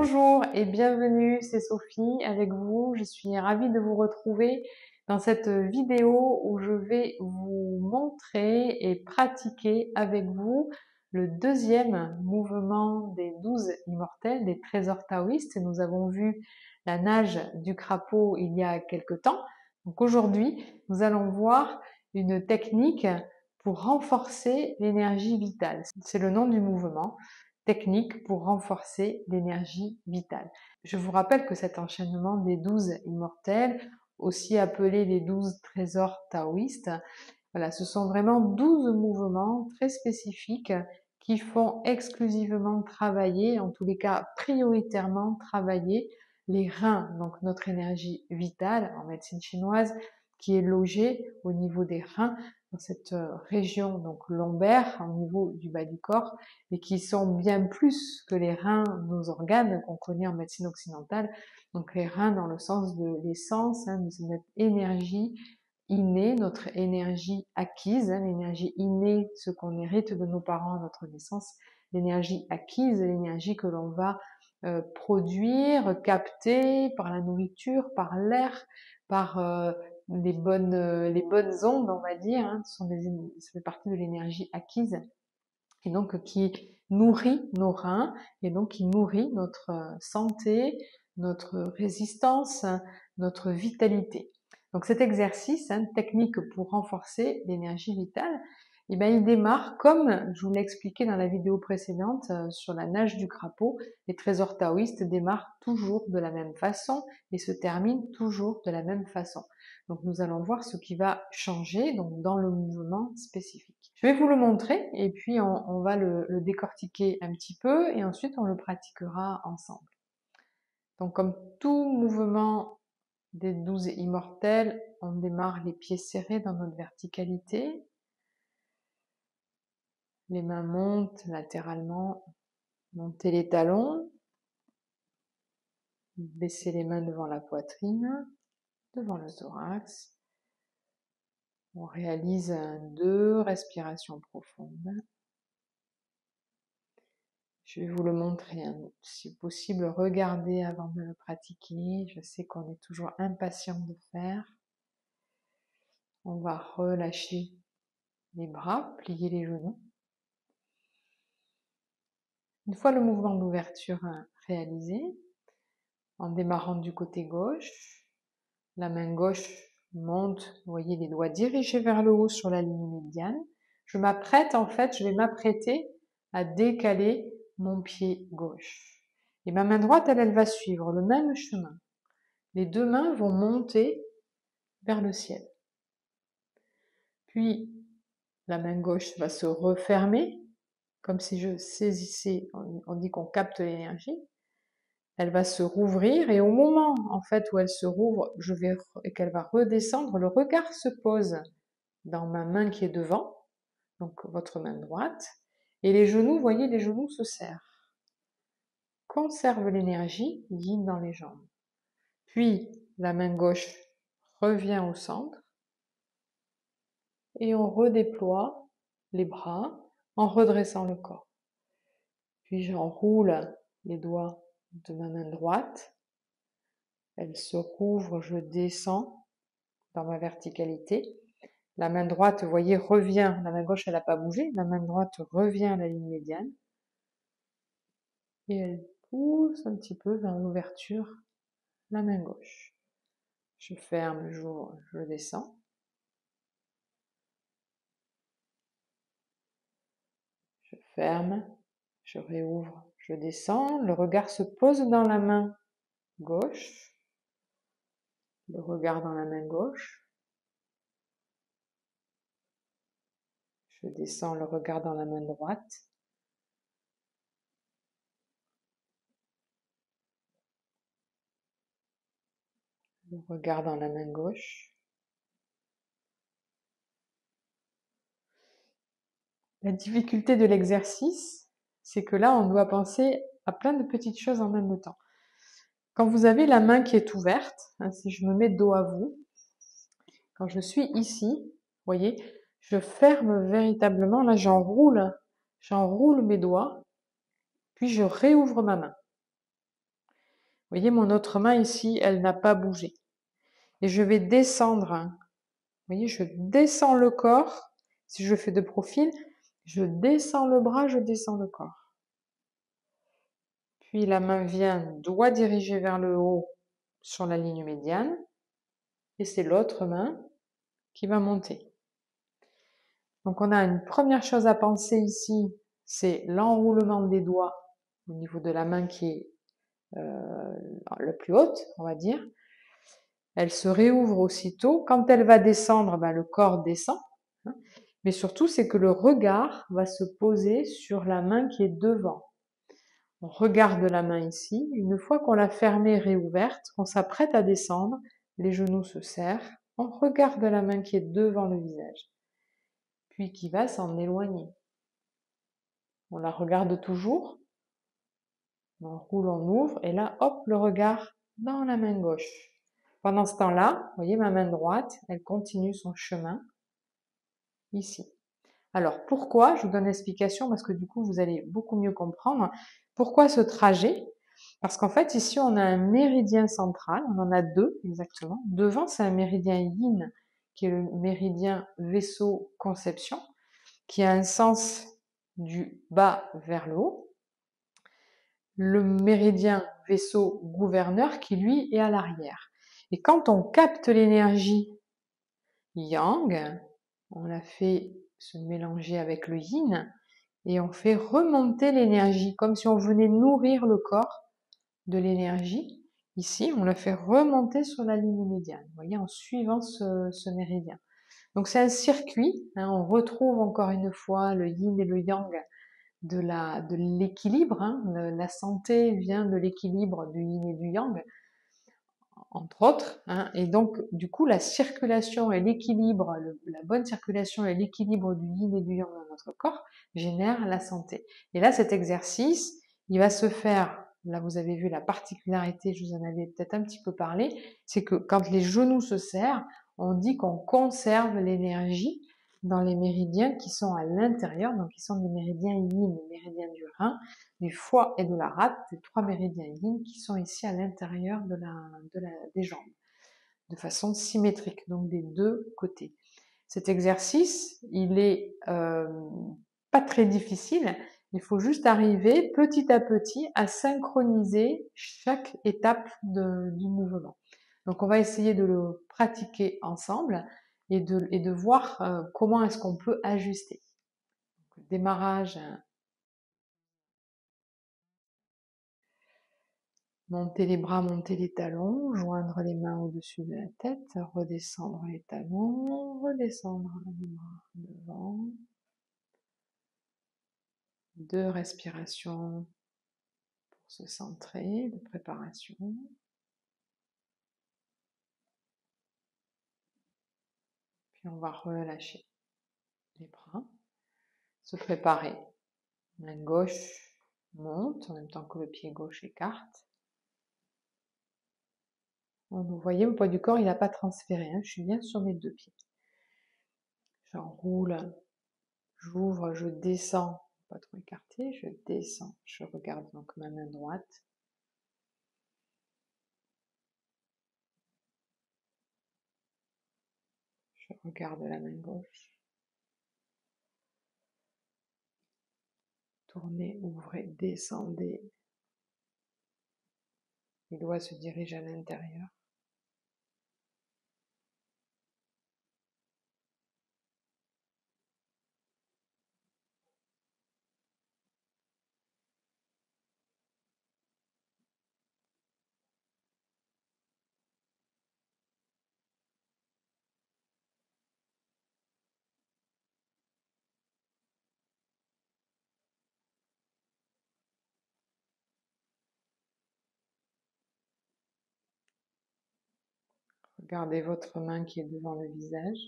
Bonjour et bienvenue, c'est Sophie avec vous. Je suis ravie de vous retrouver dans cette vidéo où je vais vous montrer et pratiquer avec vous le deuxième mouvement des 12 immortels, des trésors taoïstes. Nous avons vu la nage du crapaud il y a quelque temps. Donc aujourd'hui, nous allons voir une technique pour renforcer l'énergie vitale. C'est le nom du mouvement. Technique pour renforcer l'énergie vitale. Je vous rappelle que cet enchaînement des 12 immortels, aussi appelés les 12 trésors taoïstes, voilà, ce sont vraiment 12 mouvements très spécifiques qui font exclusivement travailler, en tous les cas prioritairement travailler les reins, donc notre énergie vitale en médecine chinoise, qui est logée au niveau des reins, dans cette région donc lombaire, au niveau du bas du corps, et qui sont bien plus que les reins, nos organes qu'on connaît en médecine occidentale. Donc les reins dans le sens de l'essence, de cette énergie innée, notre énergie acquise, l'énergie innée, ce qu'on hérite de nos parents à notre naissance, l'énergie acquise, l'énergie que l'on va produire, capter par la nourriture, par l'air, par les bonnes ondes, on va dire, ça fait partie de l'énergie acquise, et donc qui nourrit nos reins, et donc qui nourrit notre santé, notre résistance, notre vitalité. Donc cet exercice, technique pour renforcer l'énergie vitale, il démarre comme je vous l'ai expliqué dans la vidéo précédente sur la nage du crapaud. Les trésors taoïstes démarrent toujours de la même façon et se terminent toujours de la même façon. Donc nous allons voir ce qui va changer donc dans le mouvement spécifique. Je vais vous le montrer et puis on va le décortiquer un petit peu et ensuite on le pratiquera ensemble. Donc comme tout mouvement des 12 immortels, on démarre les pieds serrés dans notre verticalité. Les mains montent latéralement, montez les talons, baissez les mains devant la poitrine, devant le thorax. On réalise 2 respirations profondes. Je vais vous le montrer, si possible, regardez avant de le pratiquer. Je sais qu'on est toujours impatient de faire. On va relâcher les bras, plier les genoux. Une fois le mouvement d'ouverture réalisé, en démarrant du côté gauche, la main gauche monte, vous voyez les doigts dirigés vers le haut sur la ligne médiane. Je vais m'apprêter à décaler mon pied gauche. Et ma main droite, elle va suivre le même chemin. Les 2 mains vont monter vers le ciel. Puis, la main gauche va se refermer, comme si je saisissais, on dit qu'on capte l'énergie. Elle va se rouvrir et au moment, en fait, où elle se rouvre, et qu'elle va redescendre, le regard se pose dans ma main qui est devant, donc votre main droite, et les genoux, vous voyez, les genoux se serrent. Conserve l'énergie, yin dans les jambes. Puis, la main gauche revient au centre, et on redéploie les bras en redressant le corps. Puis j'enroule les doigts de ma main droite, elle se rouvre, je descends dans ma verticalité. La main droite, vous voyez, revient, la main gauche elle n'a pas bougé, la main droite revient à la ligne médiane et elle pousse un petit peu vers l'ouverture, la main gauche. Je ferme, je descends. Je ferme, je réouvre, je descends. Le regard se pose dans la main gauche. Le regard dans la main gauche. Je descends le regard dans la main droite. Le regard dans la main gauche. La difficulté de l'exercice, c'est que là, on doit penser à plein de petites choses en même temps. Quand vous avez la main qui est ouverte, si je me mets dos à vous, quand je suis ici, vous voyez, je ferme véritablement, là j'enroule mes doigts, puis je réouvre ma main. Vous voyez, mon autre main ici, elle n'a pas bougé. Et je vais descendre. Vous voyez, je descends le corps. Si je fais de profil, je descends le bras, je descends le corps. Puis la main vient, doigt dirigé vers le haut sur la ligne médiane. Et c'est l'autre main qui va monter. Donc on a une première chose à penser ici, c'est l'enroulement des doigts au niveau de la main qui est la plus haute, on va dire. Elle se réouvre aussitôt. Quand elle va descendre, ben, le corps descend. Mais surtout, c'est que le regard va se poser sur la main qui est devant. On regarde la main ici. Une fois qu'on l'a fermée, réouverte, qu'on s'apprête à descendre, les genoux se serrent. On regarde la main qui est devant le visage, puis qui va s'en éloigner. On la regarde toujours. On roule, on ouvre, et là, hop, le regard dans la main gauche. Pendant ce temps-là, vous voyez, ma main droite, elle continue son chemin ici. Alors, pourquoi? Je vous donne l'explication parce que du coup, vous allez beaucoup mieux comprendre. Pourquoi ce trajet? Parce qu'en fait, ici, on a un méridien central. On en a deux, exactement. Devant, c'est un méridien yin, qui est le méridien vaisseau-conception, qui a un sens du bas vers le haut. Le méridien vaisseau-gouverneur, qui, lui, est à l'arrière. Et quand on capte l'énergie yang, on la fait se mélanger avec le yin et on fait remonter l'énergie comme si on venait nourrir le corps de l'énergie. Ici, on la fait remonter sur la ligne médiane, vous voyez, en suivant ce méridien. Donc c'est un circuit, hein, on retrouve encore une fois le yin et le yang de l'équilibre, hein, la santé vient de l'équilibre du yin et du yang, entre autres, hein, et donc du coup la circulation et l'équilibre, la bonne circulation et l'équilibre du yin et du yang dans notre corps génèrent la santé. Et là, cet exercice, il va se faire, là vous avez vu la particularité, je vous en avais peut-être un petit peu parlé, c'est que quand les genoux se serrent, on dit qu'on conserve l'énergie dans les méridiens qui sont à l'intérieur, donc qui sont des méridiens yin, les méridiens du rein, du foie et de la rate, des trois méridiens yin qui sont ici à l'intérieur des jambes, de façon symétrique, donc des deux côtés. Cet exercice, il est pas très difficile, il faut juste arriver petit à petit à synchroniser chaque étape du mouvement. Donc on va essayer de le pratiquer ensemble et de voir comment est-ce qu'on peut ajuster. Donc, démarrage. Monter les bras, monter les talons, joindre les mains au-dessus de la tête, redescendre les talons, redescendre les bras devant. 2 respirations pour se centrer, de préparation. Puis on va relâcher les bras, se préparer. Main gauche monte en même temps que le pied gauche écarte. Vous voyez, le poids du corps, il n'a pas transféré. Hein. Je suis bien sur mes deux pieds. J'enroule, j'ouvre, je descends, pas trop écarté, je descends. Je regarde donc ma main droite. Je regarde la main gauche. Tournez, ouvrez, descendez. Les doigts se dirigent à l'intérieur. Regardez votre main qui est devant le visage.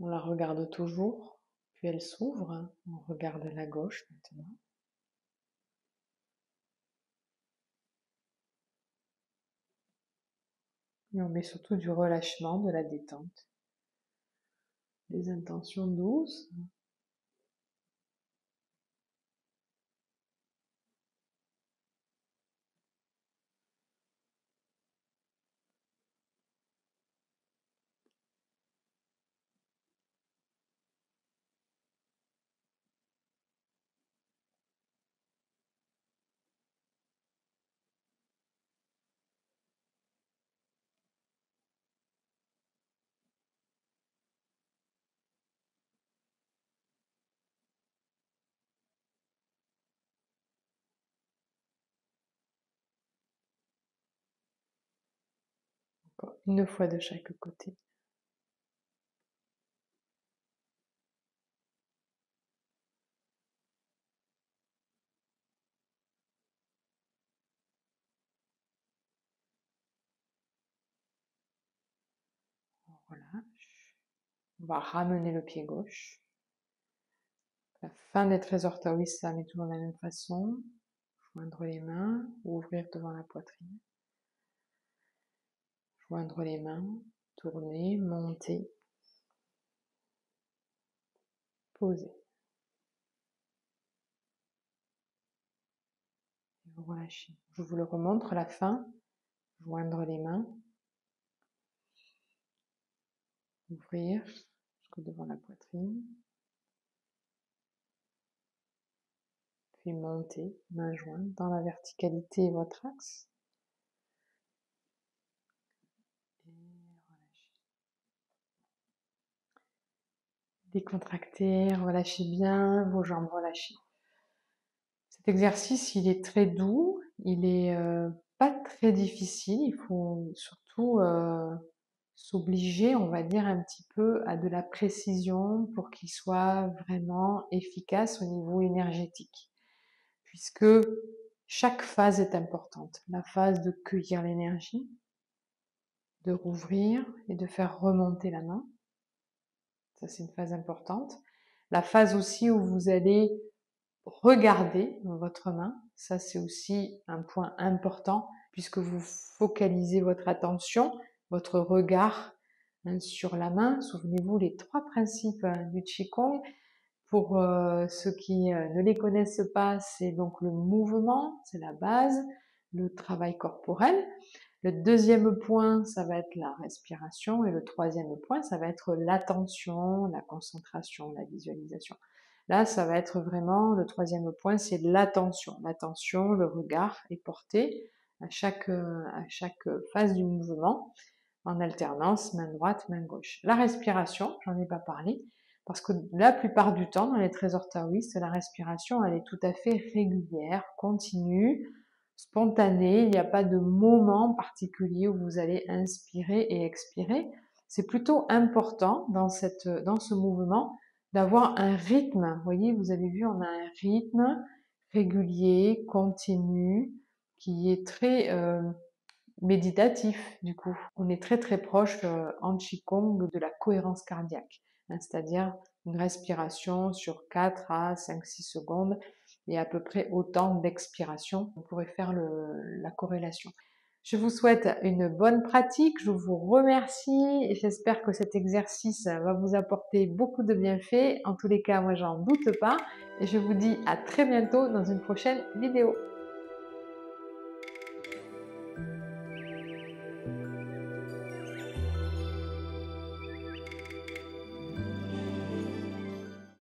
On la regarde toujours, puis elle s'ouvre. On regarde la gauche maintenant. Et on met surtout du relâchement, de la détente. Des intentions douces. Encore une fois de chaque côté. On relâche. On va ramener le pied gauche. La fin des trésors taoïstes, ça met toujours de la même façon. Joindre les mains, ouvrir devant la poitrine. Joindre les mains, tourner, monter, poser. Et vous relâchez. Je vous le remontre, la fin. Joindre les mains. Ouvrir jusqu'au devant la poitrine. Puis monter, main jointe, dans la verticalité votre axe. Et relâchez. Décontractez, relâchez bien vos jambes, relâchez. Cet exercice, il est très doux, il est pas très difficile, il faut surtout s'obliger, on va dire, un petit peu à de la précision pour qu'il soit vraiment efficace au niveau énergétique. Puisque chaque phase est importante. La phase de cueillir l'énergie, de rouvrir et de faire remonter la main. Ça, c'est une phase importante. La phase aussi où vous allez regarder votre main. Ça, c'est aussi un point important puisque vous focalisez votre attention, votre regard sur la main. Souvenez-vous les 3 principes du Qigong. Pour ceux qui ne les connaissent pas, c'est donc le mouvement, c'est la base, le travail corporel. Le deuxième point, ça va être la respiration. Et le troisième point, ça va être l'attention, la concentration, la visualisation. Là, ça va être vraiment, le troisième point, c'est l'attention. L'attention, le regard est porté à chaque phase du mouvement, en alternance, main droite, main gauche. La respiration, j'en ai pas parlé, parce que la plupart du temps, dans les trésors taoïstes, la respiration, elle est tout à fait régulière, continue, spontanée. Il n'y a pas de moment particulier où vous allez inspirer et expirer. C'est plutôt important dans ce mouvement d'avoir un rythme. Vous voyez, vous avez vu, on a un rythme régulier, continu, qui est très méditatif du coup. On est très très proche en Qigong de la cohérence cardiaque, c'est-à-dire une respiration sur 4 à 5-6 secondes et à peu près autant d'expiration. On pourrait faire la corrélation. Je vous souhaite une bonne pratique, je vous remercie et j'espère que cet exercice va vous apporter beaucoup de bienfaits. En tous les cas, moi j'en doute pas et je vous dis à très bientôt dans une prochaine vidéo.